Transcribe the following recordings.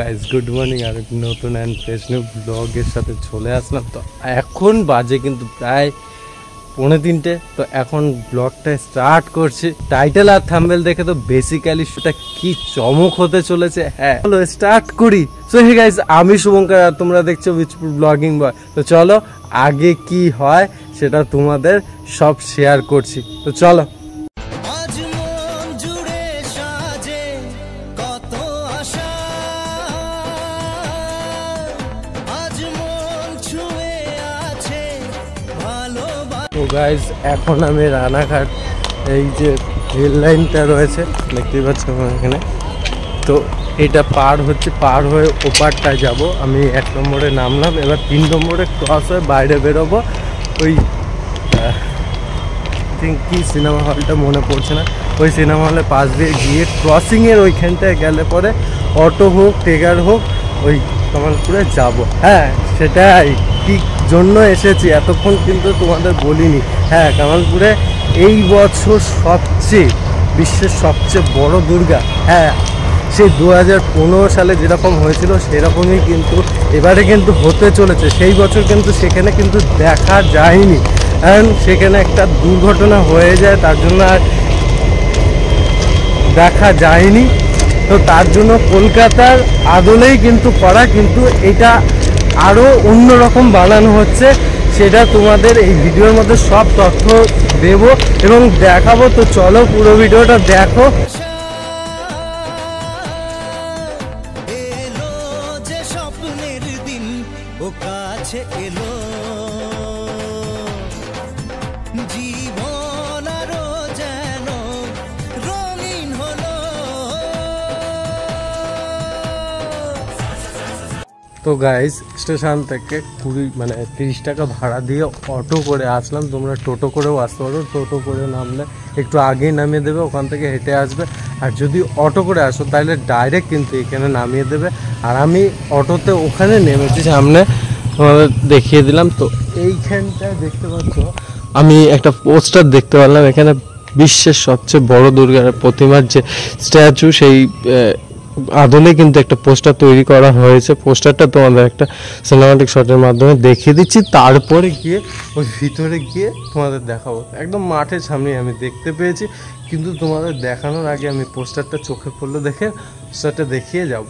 Guys good morning. আর নতুন and fresh new ব্লগের সাথে চলে আসলাম। তো এখন বাজে কিন্তু প্রায় 2:45। তো এখন ব্লগটা স্টার্ট করছি। টাইটেল আর থাম্বনেল দেখে তো বেসিক্যালি সেটা কি চমক হতে চলেছে। হ্যাঁ চলো স্টার্ট করি। সো হে গাইজ, আমি শুভঙ্কর আর তোমরা দেখছো উইচপুর ব্লগিং বয়। তো চলো আগে কি হয় সেটা তোমাদের সব শেয়ার করছি। তো চলো। তো গাইজ এখন আমি রানাঘাট, এই যে রেল লাইনটা রয়েছে দেখতেই পাচ্ছ এখানে, তো এটা পার হয়ে ওপারটায় যাব। আমি 1 নম্বরে নামলাম, এবার 3 নম্বরে ক্রস হয়ে বাইরে বেরোবো। ওই কি সিনেমা হলটা মনে পড়ছে না, ওই সিনেমা হলের পাশ দিয়ে গিয়ে ক্রসিংয়ের ওইখানটায় গেলে পরে অটো হোক টেগার হোক ওই কামালপুরে যাব। হ্যাঁ সেটাই কি জন্য এসেছি এতক্ষণ কিন্তু তোমাদের বলিনি। হ্যাঁ কামালপুরে এই বছর বিশ্বের সবচেয়ে বড় দুর্গা, হ্যাঁ সেই 2015 সালে যেরকম হয়েছিল সেরকমই কিন্তু এবারে কিন্তু হতে চলেছে। সেই বছর কিন্তু সেখানে কিন্তু দেখা যায়নি, কারণ সেখানে একটা দুর্ঘটনা হয়ে যায়, তার জন্য আর দেখা যায়নি। তো তার জন্য কলকাতার আদলেই কিন্তু করা, কিন্তু এটা আরও অন্যরকম বানানো হচ্ছে। সেটা তোমাদের এই ভিডিওর মধ্যে সব তথ্য দেব এবং দেখাবো। তো চলো পুরো ভিডিওটা দেখো। তো গাইজ স্টেশন থেকে 30 টাকা ভাড়া দিয়ে অটো করে আসলাম। তোমরা টোটো করেও আসতে পারো, টোটো করে নামলে একটু আগেই নামিয়ে দেবে, ওখান থেকে হেঁটে আসবে। আর যদি অটো করে আসো তাহলে ডাইরেক্ট কিন্তু এখানে নামিয়ে দেবে। আর আমি অটোতে ওখানে নেমেছি, সামনে তোমাদের দেখিয়ে দিলাম। তো এইখানটায় দেখতে পাচ্ছ আমি একটা পোস্টার দেখতে পারলাম, এখানে বিশ্বের সবচেয়ে বড় দুর্গার প্রতিমার যে স্ট্যাচু সেই আদলে কিন্তু একটা পোস্টার তৈরি করা হয়েছে। পোস্টারটা তোমাদের একটা সিনেমাটিক শটের মাধ্যমে দেখিয়ে দিচ্ছি, তারপরে গিয়ে ওই ভিতরে গিয়ে তোমাদের দেখাবো। একদম মাঠের সামনে আমি দেখতে পেয়েছি, কিন্তু তোমাদের দেখানোর আগে আমি পোস্টারটা চোখে পড়লো দেখে পোস্টারটা দেখিয়ে যাব।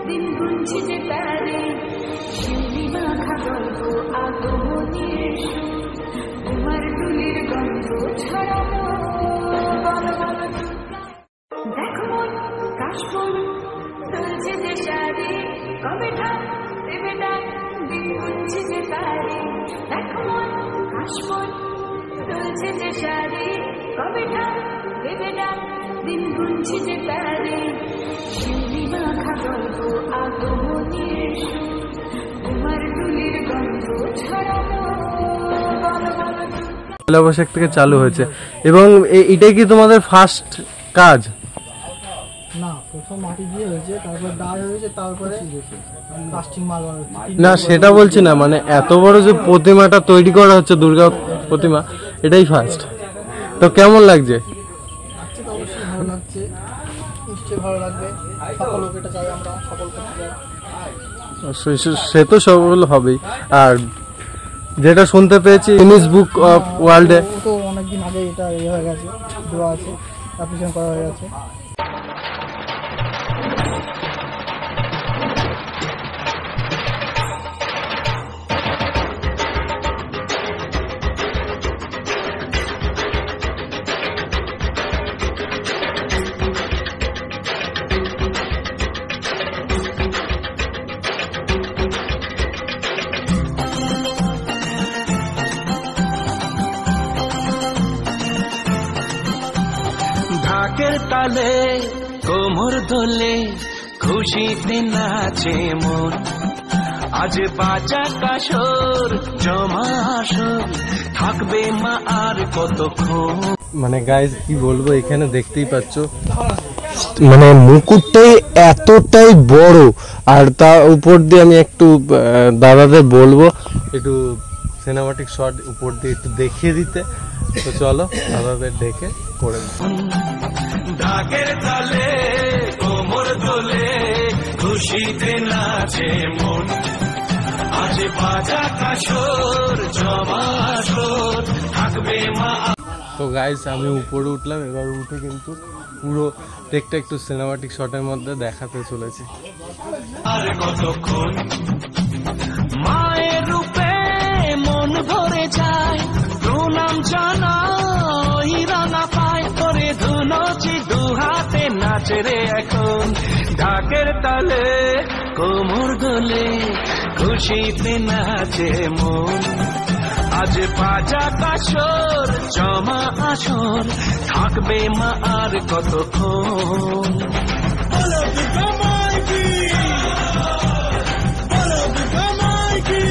দিন গুনছি যে তারে শিউলি মাখা গল্প আগমনের সুর, তোমার টুলির গন্ধ ছড়ানো। দেখো মন কাশবন তুলছে যে শাড়ি, কবে ঠাক দেবে ডাক দিন গুনছি যে তারে। দেখো মন কাশবন তুলছে যে শাড়ি, কবে ঠাক দেবে ডাক দিন গুনছি যে তারে শিউলি মাখা গল্প আগমনের সুর, তোমার টুলির গন্ধ ছড়ানো। পয়লা বৈশাখ থেকে চালু হয়েছে এবং এটাই কি তোমাদের ফার্স্ট কাজ? না, প্রথম মাটি দিয়ে হয়েছে, তারপর ডাল হয়েছে, তারপরে কাস্টিং মাল হয়েছে। না সেটা বলছি না, মানে এত বড় যে প্রতিমাটা তৈরি করা হচ্ছে দুর্গা প্রতিমা, এটাই ফার্স্ট। তো কেমন লাগছে? অবশ্যই ভালো লাগছে, নিশ্চয়ই ভালো লাগবে। সফল হোক এটা চাই আমরা, সফল করতে চাই। সে তো সফল হবেই। আর যেটা শুনতে পেয়েছি গিনেস বুক অফ ওয়ার্ল্ডে তো অনেকদিন আগে এটা হয়ে গেছে, দেওয়া আছে, অ্যাপ্লিকেশন করা হয়ে গেছে। ঢাকের তালে কোমর দোলে খুশিতে নাচে মন, আজ বাজা কাশর জমা আসর থাকবে মা আর কতক্ষণ। মানে গাইজ কি বলবো, এখানে দেখতেই পাচ্ছ মানে মুকুটটাই এতটাই বড়, আর তার উপর দিয়ে আমি একটু দাদাদের বলবো একটু সিনেমাটিক শট উপর দিয়ে একটু দেখিয়ে দিতে। তো চলো দাদাদের ডেকে করে দিই। ঢাকের তালে কোমর দোলে খুশিতে নাচে মন, আজ বাজা কাশর জমা আসর থাকবে মা। তো গাইস আমি উপরে উঠলাম, এবার উঠে কিন্তু পুরো টেকটা একটু সিনেমাটিক শটের মধ্যে দেখাতে চলেছি। আর কতক্ষণ মায়ের রূপে মন ভরে যায়, প্রণাম জানাই রাঙা পায় করে ধুনচি দু হাতে নাচে রে এখন। ঢাকের তালে কোমর দোলে খুশিতে নাচে মন, আজ বাজা কাশর জমা আসর থাকবে মা আর কতক্ষণ। বলো দুর্গা মাইকি, বলো দুর্গা মাইকি,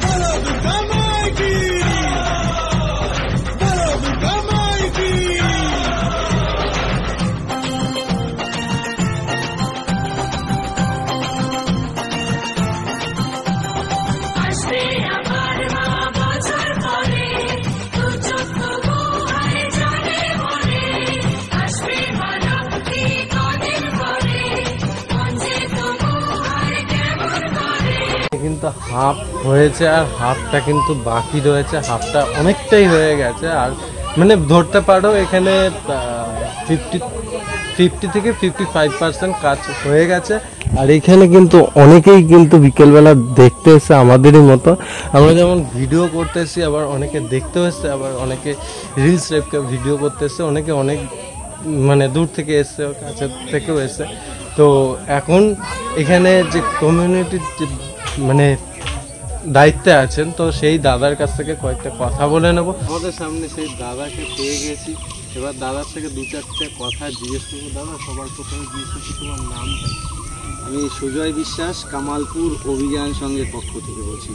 বলো দুর্গা মাইকি, বলো দুর্গা মাইকি। আসবে আবার মা বছর পরে, দু চোখ বুহায় জানে মনে, আসবে মা লক্ষ্মী কদিন পরে, মন যে তবু হয় কেমন করে। কিন্তু হাফ হয়েছে আর হাফটা কিন্তু বাকি রয়েছে, হাফটা অনেকটাই হয়ে গেছে। আর মানে ধরতে পারো এখানে 50 থেকে 55% কাজ হয়ে গেছে। আর এখানে কিন্তু অনেকেই কিন্তু বিকেলবেলা দেখতে এসছে আমাদেরই মতো, আমরা যেমন ভিডিও করতে এসছি, আবার অনেকে দেখতেও এসছে, আবার অনেকে রিলস টাইপকে ভিডিও করতে এসছে, অনেকে অনেক মানে দূর থেকে এসছে, কাছে থেকেও এসছে। তো এখন এখানে যে কমিউনিটির যে মানে দায়িত্বে আছেন, তো সেই দাদার কাছ থেকে কয়েকটা কথা বলে নেব। আমাদের সামনে সেই দাদাকে পেয়ে গেছি, এবার দাদার থেকে দু চারটে কথা জিজ্ঞেস করবো। দাদা সবার প্রথমে জিজ্ঞেস করছি তোমার নামটা? আমি সুজয় বিশ্বাস, কামালপুর অভিযান সংঘের পক্ষ থেকে বলছি।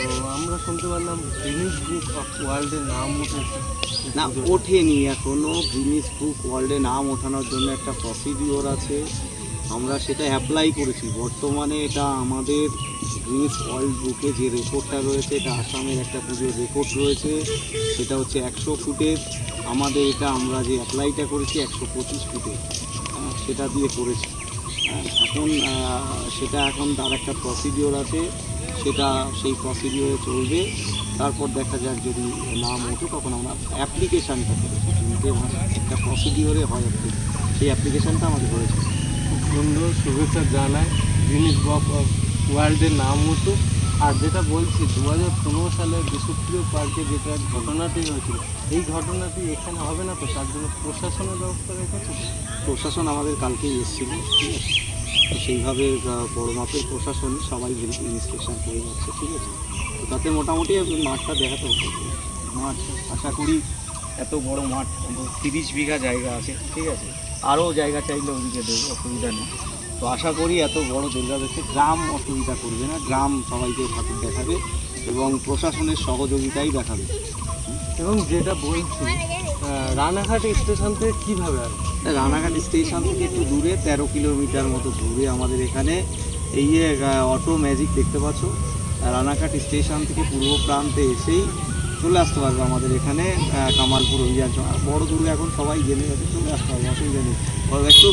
তো আমরা শুনতে পারলাম গিনিস বুক অফ ওয়ার্ল্ডের নাম উঠেছে। না, ওঠেনি এখনো। গিনিস বুক ওয়ার্ল্ডে নাম ওঠানোর জন্য একটা প্রসিডিওর আছে, আমরা সেটা অ্যাপ্লাই করেছি। বর্তমানে এটা আমাদের গিনিস ওয়ার্ল্ড বুকে যে রেকর্ডটা রয়েছে, এটা আসামের একটা পুজোর রেকর্ড রয়েছে, সেটা হচ্ছে 100 ফুটের। আমাদের এটা আমরা যে অ্যাপ্লাইটা করেছি 125 ফুটের, সেটা দিয়ে করেছি। এখন সেটা এখন তার একটা প্রসিডিওর আছে, সেটা সেই প্রসিডিওরে চলবে। তারপর দেখা যাক যদি নাম ওঠে তখন আমরা অ্যাপ্লিকেশানটা করেছি, কিন্তু একটা প্রসিডিওরে হয় সেই অ্যাপ্লিকেশানটা আমাদের হয়েছে। খুব সুন্দর, শুভেচ্ছা জানাই গিনিস বুক অফ ওয়ার্ল্ডের নাম উঠুক। আর যেটা বলছি 2015 সালে বিশ্বপ্রিয় পার্কে যেটা ঘটনাটি হয়েছিল, এই ঘটনাটি এখানে হবে না তো? তার জন্য প্রশাসনের ব্যবস্থা রেখেছে। প্রশাসন আমাদের কালকেই এসেছিল, ঠিক আছে? তো সেইভাবে বড় মাপের প্রশাসন সবাই ইনস্পেকশন করে যাচ্ছে, ঠিক আছে? তো তাতে মোটামুটি মাঠটা দেখাতে হবে। মাঠ আশা করি এত বড় মাঠ, 30 বিঘা জায়গা আছে, ঠিক আছে? আরও জায়গা চাইলে ওদিকে দেবো, অসুবিধা নেই। তো আশা করি এত বড় দুর্গা দেখে গ্রাম অসুবিধা করবে না, গ্রাম সবাইকে ঠাকুর দেখাবে এবং প্রশাসনের সহযোগিতাই দেখাবে। এবং যেটা বলছি রানাঘাট স্টেশন থেকে কীভাবে আসবে? রানাঘাট স্টেশন থেকে একটু দূরে, 13 কিলোমিটার মতো দূরে আমাদের এখানে এই যে অটো ম্যাজিক দেখতে পাচ্ছ, রানাঘাট স্টেশন থেকে পূর্ব প্রান্তে এসেই চলে আসতে পারবে আমাদের এখানে কামালপুর অভিযান। বড় দুর্গা এখন সবাই জেনে গেছে, চলে আসতে পারবে, অসুবিধা নেই। একটু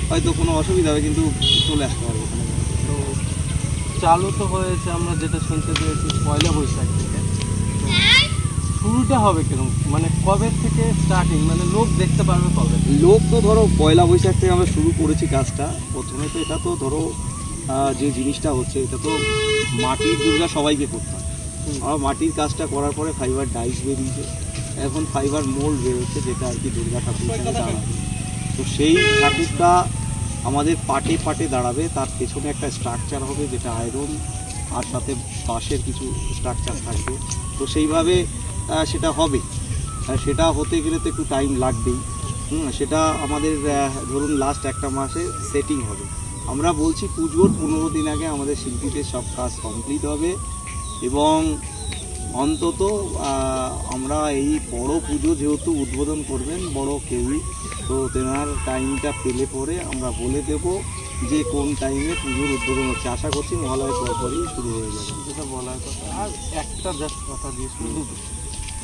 হয়তো কোনো অসুবিধা হবে কিন্তু চলে আসতে পারবে ওখানে। তো চালু তো হয়েছে, আমরা যেটা শুনতে পেয়েছি 1 বৈশাখ থেকে। শুরুটা হবে কিরকম, মানে কবে থেকে স্টার্টিং, মানে লোক দেখতে পারবে কবে? লোক তো ধরো 1 বৈশাখ থেকে আমরা শুরু করেছি কাজটা। প্রথমে তো এটা তো ধরো যে জিনিসটা হচ্ছে, এটা তো মাটির দুর্গা সবাইকে করতে হয়। আমরা মাটির কাজটা করার পরে ফাইবার ডাইস বেরিয়েছে, এখন ফাইবার মোল্ড বেরোচ্ছে, যেটা আর কি দুর্গা ঠাকুর দাঁড়াবে। তো সেই ঠাকুরটা আমাদের পাটে পাটে দাঁড়াবে, তার পেছনে একটা স্ট্রাকচার হবে যেটা আয়রন আর সাথে বাঁশের কিছু স্ট্রাকচার থাকবে। তো সেইভাবে সেটা হবে, সেটা হতে গেলে তো একটু টাইম লাগবেই। সেটা আমাদের ধরুন লাস্ট একটা মাসে সেটিং হবে। আমরা বলছি পুজোর 15 দিন আগে আমাদের শিল্পীদের সব কাজ কমপ্লিট হবে এবং অন্তত আমরা এই বড় পুজো যেহেতু উদ্বোধন করবেন বড় কেউই, তো তেনার টাইমটা পেলে পরে আমরা বলে দেব যে কোন টাইমে পুজোর উদ্বোধন হচ্ছে। আশা করছি মহালয়ের পরপরই শুরু হয়ে যাবে। যেটা বলার কথা। আর একটা জাস্ট কথা দিয়ে শুধু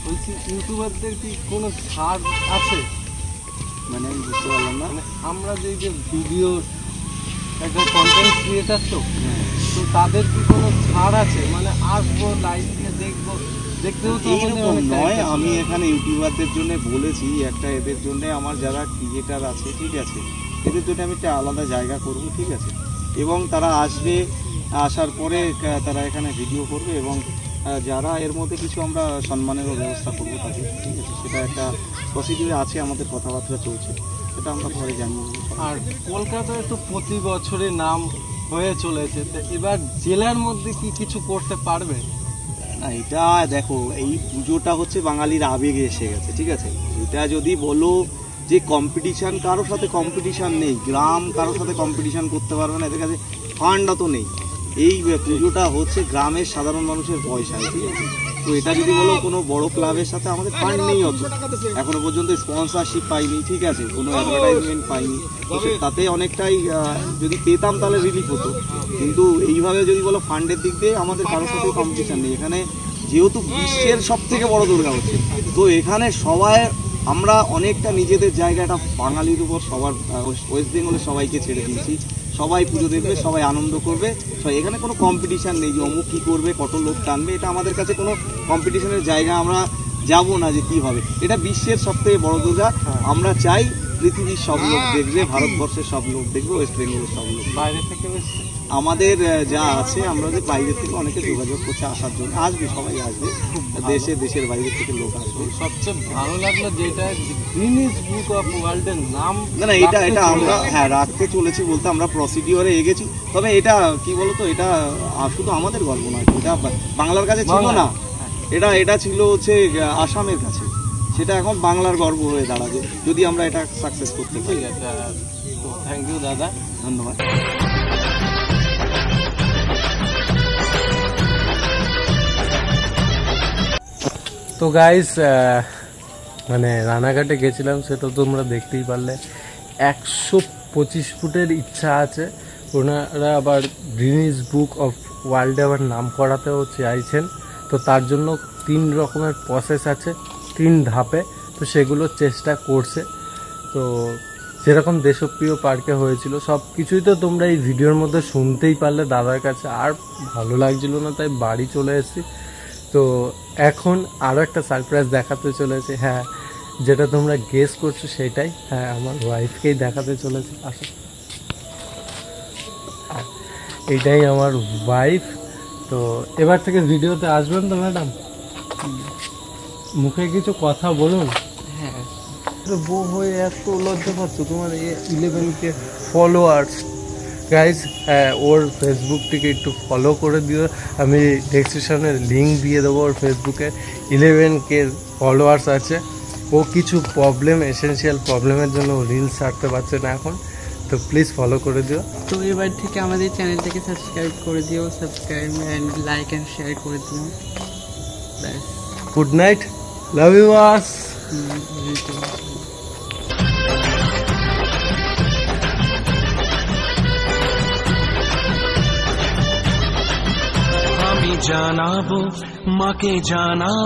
বলছি, ইউটিউবারদের কি কোনো ছাড় আছে? মানে আমি বুঝতে পারলাম না। মানে আমরা যে ভিডিও একটা কন্টেন্ট ক্রিয়েটার, তো তাদের কি কোনো ছাড় আছে? মানে আসবো, লাইভ দিয়ে দেখবো, দেখতেও তো এইরকম নয়। আমি এখানে ইউটিউবারদের জন্য বলেছি একটা, এদের জন্য আমার যারা ক্রিয়েটার আছে, ঠিক আছে, এদের জন্য আমি একটা আলাদা জায়গা করব, ঠিক আছে, এবং তারা আসবে, আসার পরে তারা এখানে ভিডিও করবে, এবং যারা এর মধ্যে কিছু আমরা সম্মানেরও ব্যবস্থা করবো তাদের, ঠিক আছে, সেটা একটা প্রসিডিউরে আছে, আমাদের কথাবার্তা চলছে, সেটা আমরা পরে জানিয়ে দেবো। আর কলকাতায় তো প্রতি বছরে নাম হয়ে চলেছে, তো এবার জেলার মধ্যে কি কিছু করতে পারবে? না, এটা দেখো, এই পুজোটা হচ্ছে বাঙালির আবেগে এসে গেছে, ঠিক আছে। এটা যদি বলো যে কম্পিটিশান, কারোর সাথে কম্পিটিশান নেই, গ্রাম কারোর সাথে কম্পিটিশান করতে পারবে না, এদের কাছে ফান্ডও তো নেই। এই পুজোটা হচ্ছে গ্রামের সাধারণ মানুষের পয়সায়, ঠিক আছে। তো এটা যদি বলো কোনো বড় ক্লাবের সাথে আমাদের ফান্ড নেই অত, এখনো পর্যন্ত স্পন্সরশিপ পাইনি, ঠিক আছে, কোনো অ্যাডভার্টাইজমেন্ট পাইনি, তাতে অনেকটাই যদি পেতাম তাহলে রিলিফ হতো। কিন্তু এইভাবে যদি বলো ফান্ডের দিক দিয়ে আমাদের কারোর সাথে কম্পিটিশান নেই। এখানে যেহেতু বিশ্বের সব থেকে বড় দুর্গা হচ্ছে, তো এখানে সবাই আমরা অনেকটা নিজেদের জায়গাটা বাঙালির উপর সবার, ওয়েস্ট বেঙ্গলের সবাইকে ছেড়ে দিয়েছি। সবাই পুজো দেখবে, সবাই আনন্দ করবে, এখানে কোনো কম্পিটিশান নেই যে অমুক কী করবে, কত লোক টানবে, এটা আমাদের কাছে কোনো কম্পিটিশনের জায়গা আমরা যাব না যে কী হবে। এটা বিশ্বের সবথেকে বড় দুর্গা। আমরা চাই পৃথিবীর সব লোক দেখবে, ভারতবর্ষের সব লোক দেখবে, ওয়েস্ট বেঙ্গলের সব লোক। বাইরে থেকে আমাদের যা আছে, আমরা যে বাইরে থেকে অনেকে যোগাযোগ করছে আসার জন্য, আসবে, সবাই আসবে, দেশের বাইরে থেকে লোক আসবে। সবচেয়ে ভালো লাগলো যেটা গিনেস বুক অফ ওয়ার্ল্ডের নাম, না এটা আমরা রাখতে চলেছি বলতে আমরা প্রসিডিওরে এগেছি। তবে এটা কি বলতো, এটা শুধু আমাদের গর্ব নয়, এটা বাংলার কাছে ছিল না, এটা ছিল হচ্ছে আসামের কাছে, সেটা এখন বাংলার গর্ব হয়ে দাঁড়াবে যদি আমরা এটা সাকসেস করতে পারি। ঠিক আছে, তো থ্যাংক ইউ দাদা, ধন্যবাদ। তো গাইস, মানে রানাঘাটে গেছিলাম, সেটা তোমরা দেখতেই পারলে। 125 ফুটের ইচ্ছা আছে, ওনারা আবার গিনেস বুক অফ ওয়ার্ল্ডে আবার নাম করাতেও চাইছেন। তো তার জন্য 3 রকমের প্রসেস আছে, 3 ধাপে, তো সেগুলো চেষ্টা করছে। তো যেরকম দেশপ্রিয় পার্কে হয়েছিল সব কিছুই তো তোমরা এই ভিডিওর মধ্যে শুনতেই পারলে দাদার কাছে। আর ভালো লাগছিল না, তাই বাড়ি চলে এসেছি। তো এখন আরও একটা সারপ্রাইজ দেখাতে চলেছে। হ্যাঁ, যেটা তোমরা গেস করছো সেটাই, হ্যাঁ, আমার ওয়াইফকেই দেখাতে চলেছে। আসো, এইটাই আমার ওয়াইফ। তো এবার থেকে ভিডিওতে আসবেন তো ম্যাডাম? মুখে কিছু কথা বলুন। হ্যাঁ, বউ হয়ে এত লজ্জা পাচ্ছ, তোমার 11K ফলোয়ার্স। গাইজ, ওর ফেসবুকটিকে একটু ফলো করে দিও, আমি ডেসক্রিপশনে লিঙ্ক দিয়ে দেবো ওর ফেসবুকে। 11K ফলোয়ার্স আছে। ও কিছু প্রবলেম, এসেনশিয়াল প্রবলেমের জন্য ও রিলস ছাড়তে পারছে না এখন, তো প্লিজ ফলো করে দিও। তো এবার থেকে আমাদের চ্যানেলটাকে সাবস্ক্রাইব করে দিও, subscribe and like and share করে দিও। ব্যাস, গুড নাইট, লাভ ইউ আস। আমি জানাবো, মাকে জানাবো।